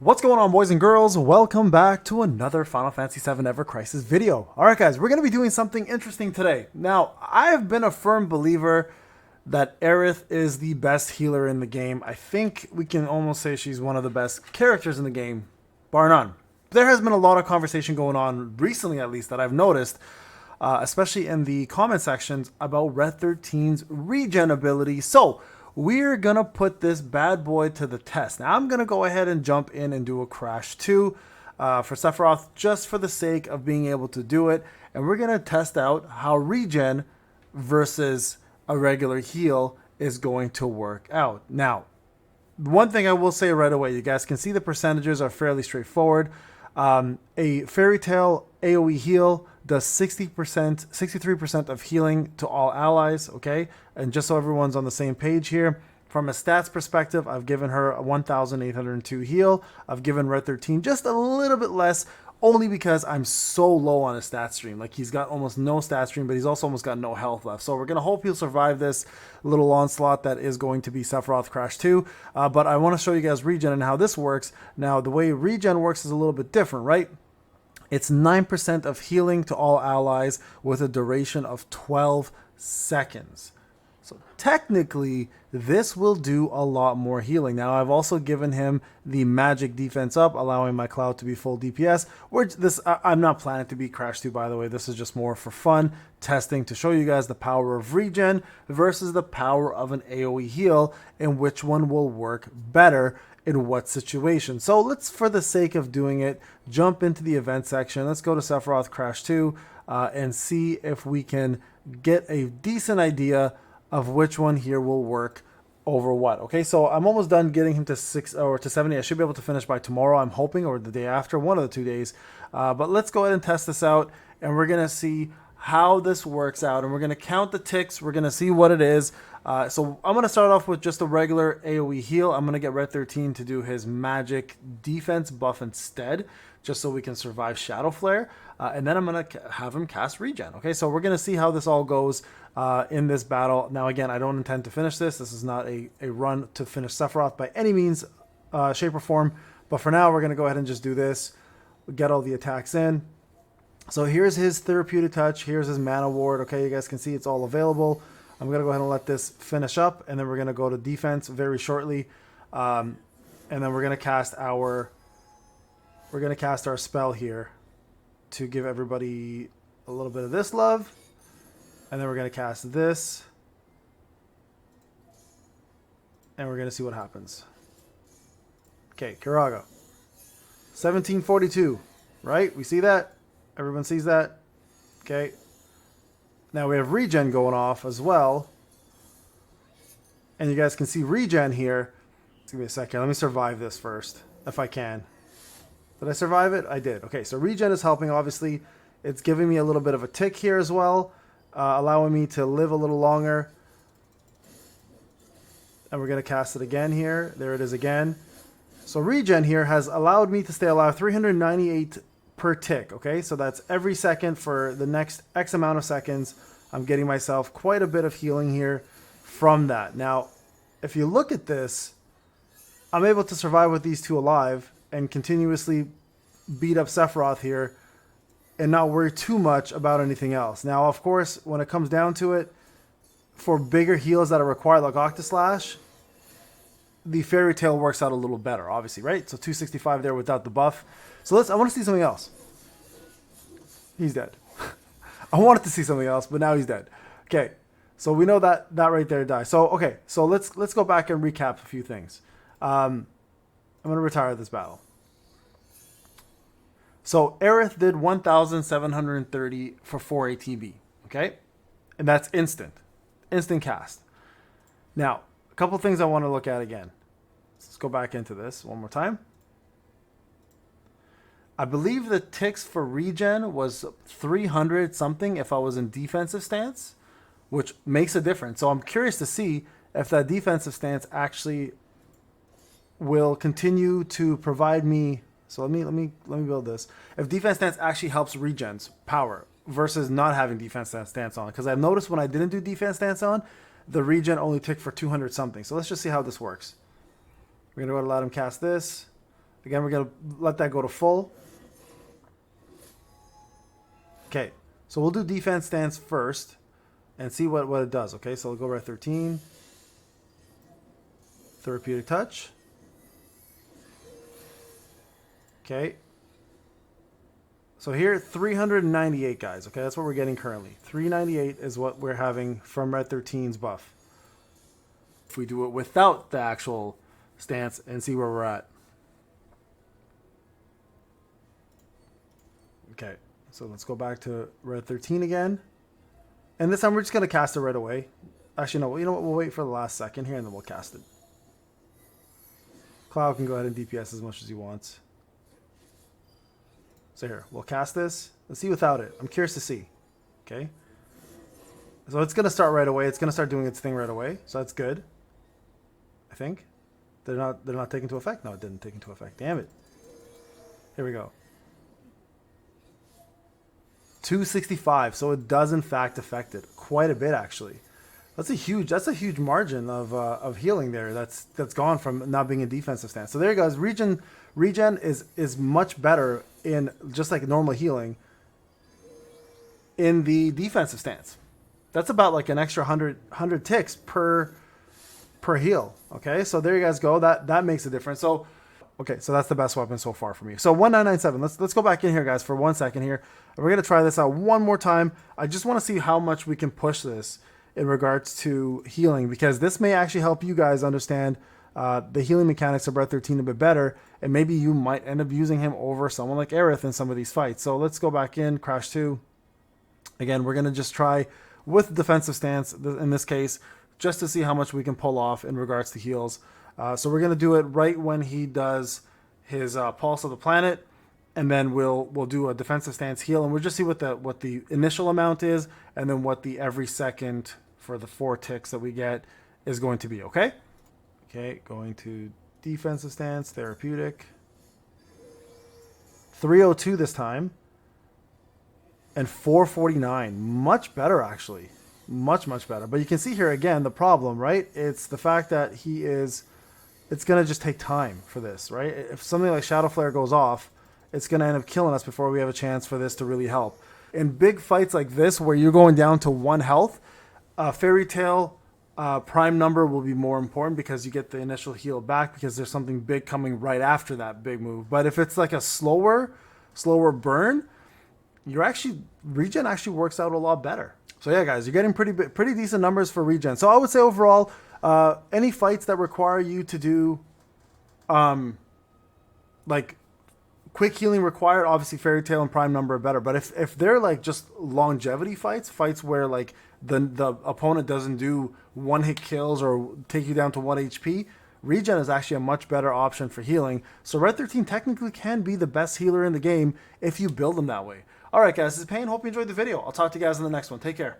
What's going on, boys and girls? Welcome back to another Final Fantasy VII Evercrisis video. Alright guys, we're going to be doing something interesting today. Now, I have been a firm believer that Aerith is the best healer in the game. I think we can almost say she's one of the best characters in the game, bar none. There has been a lot of conversation going on, recently at least, that I've noticed, especially in the comment sections, about Red 13's regen ability. So, we're going to put this bad boy to the test. Now, I'm going to go ahead and jump in and do a Crash 2 for Sephiroth, just for the sake of being able to do it. And we're going to test out how regen versus a regular heal is going to work out. Now, one thing I will say right away, you guys can see the percentages are fairly straightforward. A Fairytale AOE heal does 60%, 63% of healing to all allies, okay? And just so everyone's on the same page here, from a stats perspective, I've given her a 1,802 heal. I've given Red 13 just a little bit less, only because I'm so low on his stat stream. Like, he's got almost no stat stream, but he's also almost got no health left. So we're going to hope he'll survive this little onslaught that is going to be Sephiroth Crash 2. But I want to show you guys regen and how this works. Now, the way regen works is a little bit different, right? It's 9% of healing to all allies with a duration of 12 seconds. So technically, this will do a lot more healing. Now, I've also given him the magic defense up, allowing my Cloud to be full DPS, which I'm not planning to be Crash 2, by the way. This is just more for fun, testing to show you guys the power of regen versus the power of an AoE heal, and which one will work better in what situation. So let's, for the sake of doing it, jump into the event section. Let's go to Sephiroth Crash 2 and see if we can get a decent idea of which one here will work over what. Okay, so I'm almost done getting him to 6 or to 70. I should be able to finish by tomorrow, I'm hoping, or the day after, one of the 2 days. But let's go ahead and test this out, and we're gonna see how this works out, and we're gonna count the ticks. We're gonna see what it is. So I'm gonna start off with just a regular AoE heal. I'm gonna get Red 13 to do his magic defense buff instead, just so we can survive Shadow Flare. And then I'm gonna have him cast regen. Okay, so we're gonna see how this all goes in this battle. Now, again, I don't intend to finish this. This is not a run to finish Sephiroth by any means, shape, or form. But for now, we're gonna go ahead and just do this, get all the attacks in. So here's his therapeutic touch. Here's his mana ward. Okay, you guys can see it's all available. I'm going to go ahead and let this finish up, and then we're going to go to defense very shortly. And then we're going to cast our spell here to give everybody a little bit of this love. And then we're going to cast this. And we're going to see what happens. Okay, Kiraga. 1742, right? We see that? Everyone sees that? Okay. Now we have regen going off as well. And you guys can see regen here. Give me a second. Let me survive this first, if I can. Did I survive it? I did. Okay, so regen is helping, obviously. It's giving me a little bit of a tick here as well, allowing me to live a little longer. And we're going to cast it again here. There it is again. So regen here has allowed me to stay alive 398 per tick, okay? So that's every second for the next X amount of seconds. I'm getting myself quite a bit of healing here from that. Now, if you look at this, I'm able to survive with these two alive and continuously beat up Sephiroth here and not worry too much about anything else. Now, of course, when it comes down to it, for bigger heals that are required, like Octaslash, the Fairytale works out a little better, obviously, right? So 265 there without the buff. So I want to see something else. He's dead. I wanted to see something else, but now he's dead. Okay, so we know that right there died. So okay, so let's go back and recap a few things. I'm gonna retire this battle. So Aerith did 1,730 for 4 ATB. Okay, and that's instant cast. Now, a couple things I want to look at again. Let's go back into this one more time. I believe the ticks for regen was 300 something if I was in defensive stance, which makes a difference. So I'm curious to see if that defensive stance actually will continue to provide me. So let me build this. If defense stance actually helps regen's power versus not having defense stance on, because I've noticed when I didn't do defense stance on, the regen only ticked for 200 something. So let's just see how this works. We're gonna go ahead and let him cast this. Again, we're going to let that go to full. Okay, so we'll do defense stance first and see what it does. Okay, so we'll go Red 13. Therapeutic touch. Okay. So here, 398, guys. Okay, that's what we're getting currently. 398 is what we're having from Red 13's buff. If we do it without the actual stance and see where we're at. Okay, so let's go back to Red 13 again. And this time we're just going to cast it right away. Actually, no, you know what? We'll wait for the last second here and then we'll cast it. Cloud can go ahead and DPS as much as he wants. So here, we'll cast this. Let's see without it. I'm curious to see. Okay. So it's going to start right away. It's going to start doing its thing right away. So that's good. I think. They're not taking into effect. No, it didn't take into effect. Damn it. Here we go. 265. So it does in fact affect it quite a bit actually. That's a huge margin of healing there. That's gone from not being a defensive stance. So there you go. Regen is much better in just like normal healing in the defensive stance. That's about like an extra 100 ticks per heal. Okay, so there you guys go. That makes a difference. So okay, so that's the best weapon so far for me. So 1997. Let's go back in here, guys, for 1 second here. We're gonna try this out one more time. I just want to see how much we can push this in regards to healing, because this may actually help you guys understand the healing mechanics of Red 13 a bit better, and maybe you might end up using him over someone like Aerith in some of these fights. So let's go back in, Crash 2. Again, we're going to just try with defensive stance in this case, just to see how much we can pull off in regards to heals. So we're going to do it right when he does his Pulse of the Planet, and then we'll do a defensive stance heal, and we'll just see what the initial amount is, and then what the every second for the 4 ticks that we get is going to be, okay? Okay, going to defensive stance, therapeutic. 302 this time. And 449. Much better, actually. Much better. But you can see here, again, the problem, right? It's the fact that it's going to just take time for this, right? If something like Shadow Flare goes off, it's going to end up killing us before we have a chance for this to really help. In big fights like this, where you're going down to 1 health, Fairytale prime number will be more important because you get the initial heal back because there's something big coming right after that big move. But if it's like a slower burn, regen actually works out a lot better. So yeah, guys, you're getting pretty decent numbers for regen. So I would say overall, any fights that require you to do like quick healing required, obviously Fairytale and prime number are better. But if they're like just longevity fights where like the opponent doesn't do 1-hit kills or take you down to 1 HP, regen is actually a much better option for healing. So Red 13 technically can be the best healer in the game if you build him that way. All right, guys, this is Payne. Hope you enjoyed the video. I'll talk to you guys in the next one. Take care.